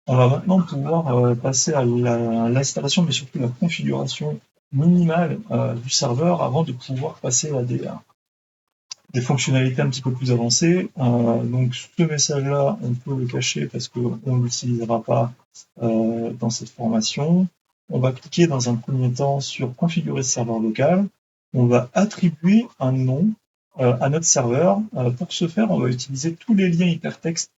On va maintenant pouvoir passer à l'installation, mais surtout la configuration minimale du serveur avant de pouvoir passer à des fonctionnalités un petit peu plus avancées. Donc ce message-là, on peut le cacher parce qu'on ne l'utilisera pas dans cette formation. On va cliquer dans un premier temps sur configurer serveur local. On va attribuer un nom à notre serveur. Pour ce faire, on va utiliser tous les liens hypertextes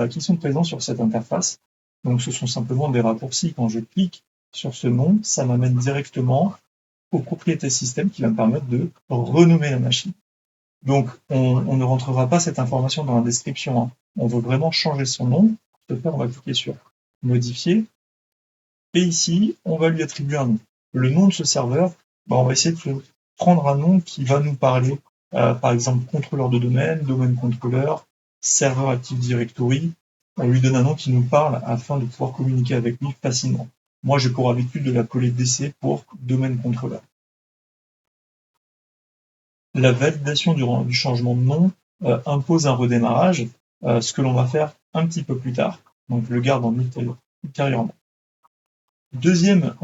qui sont présents sur cette interface. Donc ce sont simplement des raccourcis. Quand je clique sur ce nom, ça m'amène directement aux propriétés système qui va me permettre de renommer la machine. Donc, on ne rentrera pas cette information dans la description, hein. On veut vraiment changer son nom. Pour ce faire, on va cliquer sur modifier. Et ici, on va lui attribuer un nom. Le nom de ce serveur, on va essayer de prendre un nom qui va nous parler, par exemple, contrôleur de domaine, domaine contrôleur, serveur Active Directory. On lui donne un nom qui nous parle afin de pouvoir communiquer avec lui facilement. Moi, j'ai pour habitude de l'appeler DC pour domaine contrôleur. La validation du changement de nom impose un redémarrage, ce que l'on va faire un petit peu plus tard. Donc, je le garde en ultérieurement. Deuxième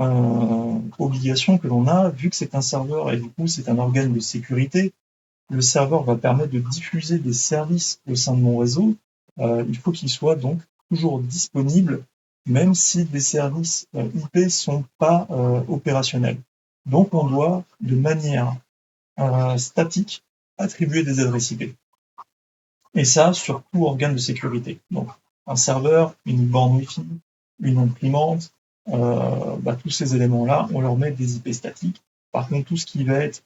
obligation que l'on a, vu que c'est un serveur et du coup c'est un organe de sécurité, le serveur va permettre de diffuser des services au sein de mon réseau. Il faut qu'il soit donc toujours disponible, même si des services IP sont pas opérationnels. Donc on doit, de manière statique, attribuer des adresses IP. Et ça sur tout organe de sécurité. Donc un serveur, une borne Wi-Fi, une imprimante, tous ces éléments-là, on leur met des IP statiques. Par contre, tout ce qui va être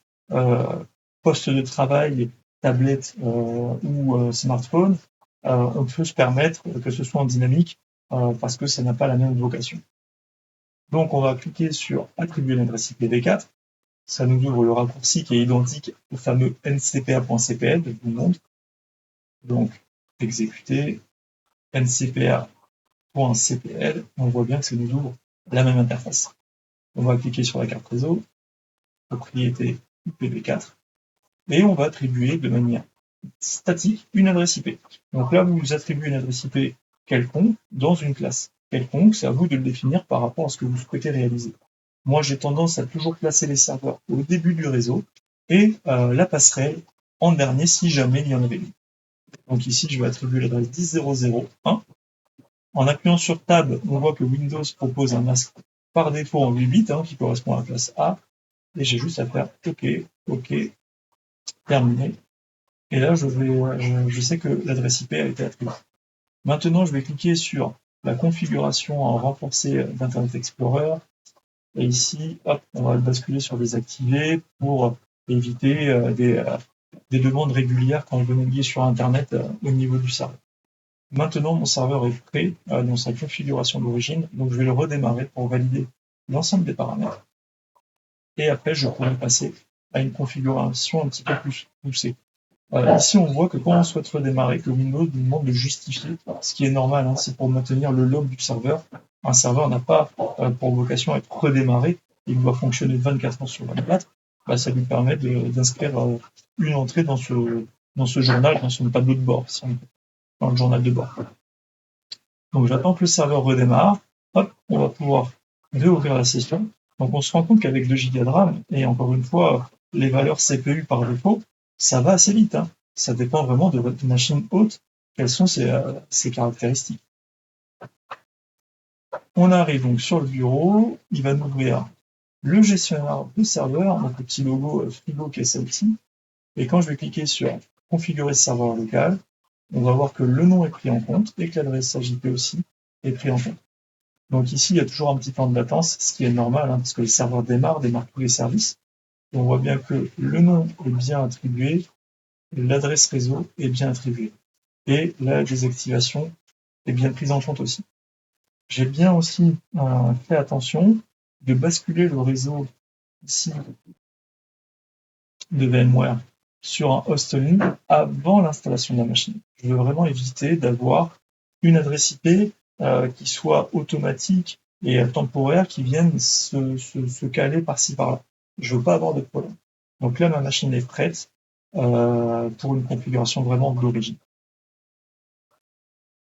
poste de travail, tablette ou smartphone, on peut se permettre que ce soit en dynamique parce que ça n'a pas la même vocation. Donc on va cliquer sur attribuer l'adresse IP V4. Ça nous ouvre le raccourci qui est identique au fameux ncpa.cpl que je vous montre. Donc exécuter ncpa.cpl, on voit bien que ça nous ouvre la même interface. On va cliquer sur la carte réseau, propriété IPv4, et on va attribuer de manière statique une adresse IP. Donc là, vous attribuez une adresse IP quelconque dans une classe quelconque, c'est à vous de le définir par rapport à ce que vous souhaitez réaliser. Moi, j'ai tendance à toujours placer les serveurs au début du réseau et la passerelle en dernier si jamais il y en avait une. Donc ici, je vais attribuer l'adresse 10.0.0.1. En appuyant sur Tab, on voit que Windows propose un masque par défaut en 8 bits qui correspond à la classe A. Et j'ai juste à faire OK, OK, terminé. Et là, je sais que l'adresse IP a été attribuée. Maintenant, je vais cliquer sur la configuration en renforcée d'Internet Explorer. Et ici, hop, on va basculer sur désactiver pour éviter des demandes régulières quand je veux naviguer sur Internet au niveau du serveur. Maintenant, mon serveur est prêt dans sa configuration d'origine, donc je vais le redémarrer pour valider l'ensemble des paramètres. Et après, je pourrai passer à une configuration un petit peu plus poussée. Ici, on voit que quand on souhaite redémarrer, que Windows nous demande de justifier, ce qui est normal, c'est pour maintenir le log du serveur. Un serveur n'a pas pour vocation à être redémarré, il doit fonctionner 24 heures sur 24. Ça lui permet d'inscrire une entrée dans ce journal, dans son tableau de bord, dans le journal de bord. Donc j'attends que le serveur redémarre. Hop, on va pouvoir réouvrir la session. Donc on se rend compte qu'avec 2 Go de RAM, et encore une fois, les valeurs CPU par défaut, ça va assez vite. Ça dépend vraiment de votre machine haute, quelles sont ses caractéristiques. On arrive donc sur le bureau, il va nous ouvrir le gestionnaire de serveur, donc le petit logo Frigo qui est celle-ci. Et quand je vais cliquer sur configurer serveur local, on va voir que le nom est pris en compte et que l'adresse IP aussi est pris en compte. Donc ici, il y a toujours un petit temps de latence, ce qui est normal, parce que le serveur démarre tous les services. Et on voit bien que le nom est bien attribué, l'adresse réseau est bien attribuée. Et la désactivation est bien prise en compte aussi. J'ai bien aussi fait attention de basculer le réseau ici de VMware sur un host Linux avant l'installation de la machine. Je veux vraiment éviter d'avoir une adresse IP qui soit automatique et temporaire qui vienne se caler par-ci par-là. Je veux pas avoir de problème. Donc là, ma machine est prête pour une configuration vraiment d'origine.